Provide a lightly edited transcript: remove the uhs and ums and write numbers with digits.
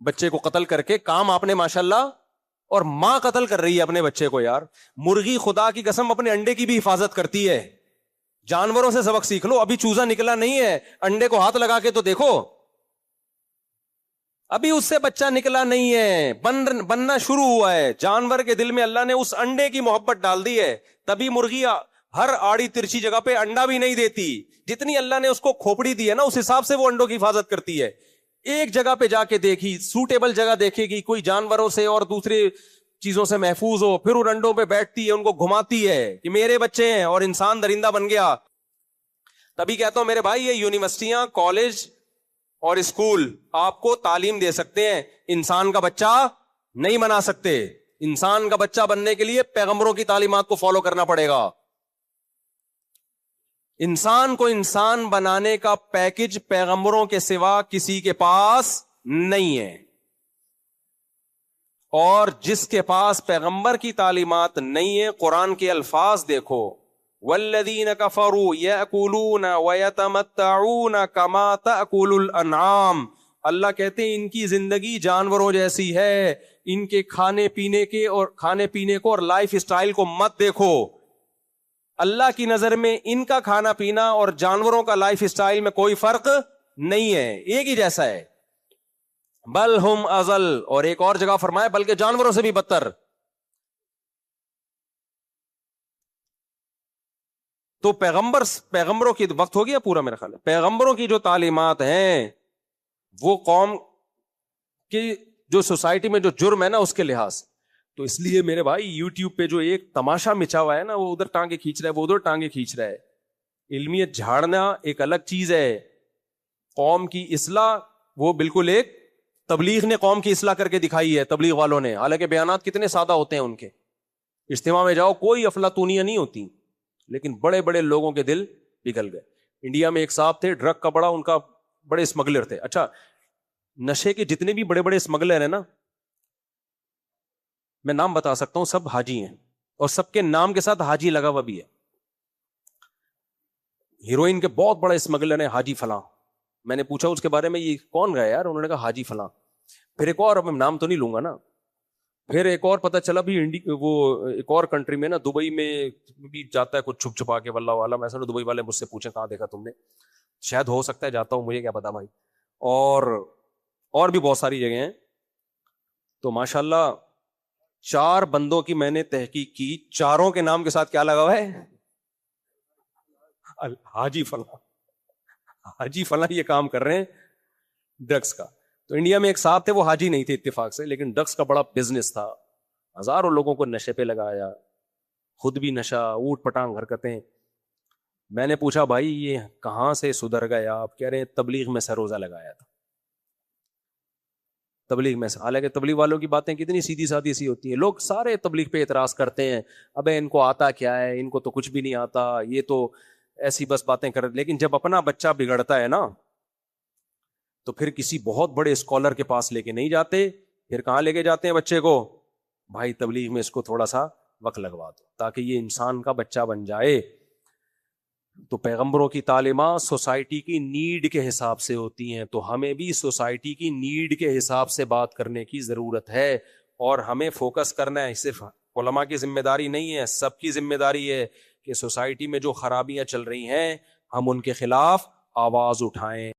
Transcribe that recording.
بچے کو قتل کر کے کام آپ نے ماشاءاللہ، اور ماں قتل کر رہی ہے اپنے بچے کو. یار مرغی خدا کی قسم اپنے انڈے کی بھی حفاظت کرتی ہے. جانوروں سے سبق سیکھ لو. ابھی چوزا نکلا نہیں ہے، انڈے کو ہاتھ لگا کے تو دیکھو، ابھی اس سے بچہ نکلا نہیں ہے، بننا شروع ہوا ہے. جانور کے دل میں اللہ نے اس انڈے کی محبت ڈال دی ہے. تبھی مرغی ہر آڑی ترچھی جگہ پہ انڈا بھی نہیں دیتی. جتنی اللہ نے اس کو کھوپڑی دی ہے نا، اس حساب سے وہ انڈوں کی حفاظت کرتی ہے. ایک جگہ پہ جا کے دیکھی، سوٹیبل جگہ دیکھے گی کوئی جانوروں سے اور دوسرے چیزوں سے محفوظ ہو، پھر ان انڈوں پہ بیٹھتی ہے، ان کو گھماتی ہے کہ میرے بچے ہیں، اور انسان درندہ بن گیا. تبھی کہتا ہوں میرے بھائی، یہ یونیورسٹیاں، کالج اور اسکول آپ کو تعلیم دے سکتے ہیں، انسان کا بچہ نہیں بنا سکتے. انسان کا بچہ بننے کے لیے پیغمبروں کی تعلیمات کو فالو کرنا پڑے گا. انسان کو انسان بنانے کا پیکج پیغمبروں کے سوا کسی کے پاس نہیں ہے. اور جس کے پاس پیغمبر کی تعلیمات نہیں ہے، قرآن کے الفاظ دیکھو، والذین کفروا یأکلون ویتمتعون کما تأکل الانعام. اللہ کہتے ہیں ان کی زندگی جانوروں جیسی ہے. ان کے کھانے پینے کو اور لائف اسٹائل کو مت دیکھو. اللہ کی نظر میں ان کا کھانا پینا اور جانوروں کا لائف اسٹائل میں کوئی فرق نہیں ہے، ایک ہی جیسا ہے. بل ہم اضل، اور ایک اور جگہ فرمایا بلکہ جانوروں سے بھی بدتر. تو پیغمبروں کی وقت ہو گیا پورا میرا خیال ہے. پیغمبروں کی جو تعلیمات ہیں وہ قوم کی جو سوسائٹی میں جو جرم ہے نا اس کے لحاظ سے. تو اس لیے میرے بھائی یوٹیوب پہ جو ایک تماشا مچا ہوا ہے نا، وہ ادھر ٹانگیں کھینچ رہا ہے، وہ ادھر ٹانگیں کھینچ رہا ہے. علمیت جھاڑنا ایک الگ چیز ہے، قوم کی اصلاح وہ بالکل ایک. تبلیغ نے قوم کی اصلاح کر کے دکھائی ہے، تبلیغ والوں نے. حالانکہ بیانات کتنے سادہ ہوتے ہیں ان کے، اجتماع میں جاؤ کوئی افلاطونیاں نہیں ہوتی، لیکن بڑے بڑے لوگوں کے دل پگھل گئے. انڈیا میں ایک صاحب تھے، ڈرگ کا بڑا ان کا بڑے اسمگلر تھے. اچھا، نشے کے جتنے بھی بڑے بڑے اسمگلر ہیں نا، میں نام بتا سکتا ہوں، سب حاجی ہیں، اور سب کے نام کے ساتھ حاجی لگا ہوا بھی ہے. ہیروئن کے بہت بڑے اسمگلر ہیں حاجی فلاں. میں نے پوچھا اس کے بارے میں، یہ کون گیا یار؟ انہوں نے کہا حاجی فلاں. پھر ایک اور، اب میں نام تو نہیں لوں گا نا. پھر ایک اور پتہ چلا بھی وہ ایک اور کنٹری میں نا، دبئی میں بھی جاتا ہے کچھ چھپ چھپا کے، واللہ عالم. ایسا نا دبئی والے مجھ سے پوچھیں کہاں دیکھا تم نے؟ شاید ہو سکتا ہے جاتا ہوں، مجھے کیا پتا بھائی. اور بھی بہت ساری جگہیں ہیں. تو ماشاءاللہ 4 بندوں کی میں نے تحقیق کی، چاروں کے نام کے ساتھ کیا لگا ہوا ہے؟ حاجی فلاں. حاجی فلاں یہ کام کر رہے ہیں ڈرگس کا. تو انڈیا میں ایک صاحب تھے، وہ حاجی نہیں تھے اتفاق سے، لیکن ڈرگس کا بڑا بزنس تھا. ہزاروں لوگوں کو نشے پہ لگایا، خود بھی نشہ، اوٹ پٹانگ حرکتیں. میں نے پوچھا بھائی یہ کہاں سے سدھر گئے آپ؟ کہہ رہے ہیں تبلیغ میں سے روزہ لگایا تھا. تبلیغ میں سے. حالانکہ تبلیغ والوں کی باتیں کتنی سیدھی سادی سی ہوتی ہیں. لوگ سارے تبلیغ پہ اعتراض کرتے ہیں، ابے ان کو آتا کیا ہے، ان کو تو کچھ بھی نہیں آتا، یہ تو ایسی بس باتیں کر. لیکن جب اپنا بچہ بگڑتا ہے نا، تو پھر کسی بہت بڑے اسکالر کے پاس لے کے نہیں جاتے. پھر کہاں لے کے جاتے ہیں بچے کو؟ بھائی تبلیغ میں اس کو تھوڑا سا وقت لگوا دو تاکہ یہ انسان کا بچہ بن جائے. تو پیغمبروں کی تعلیمات سوسائٹی کی نیڈ کے حساب سے ہوتی ہیں. تو ہمیں بھی سوسائٹی کی نیڈ کے حساب سے بات کرنے کی ضرورت ہے، اور ہمیں فوکس کرنا ہے. صرف علماء کی ذمہ داری نہیں ہے، سب کی ذمہ داری ہے کہ سوسائٹی میں جو خرابیاں چل رہی ہیں ہم ان کے خلاف آواز اٹھائیں.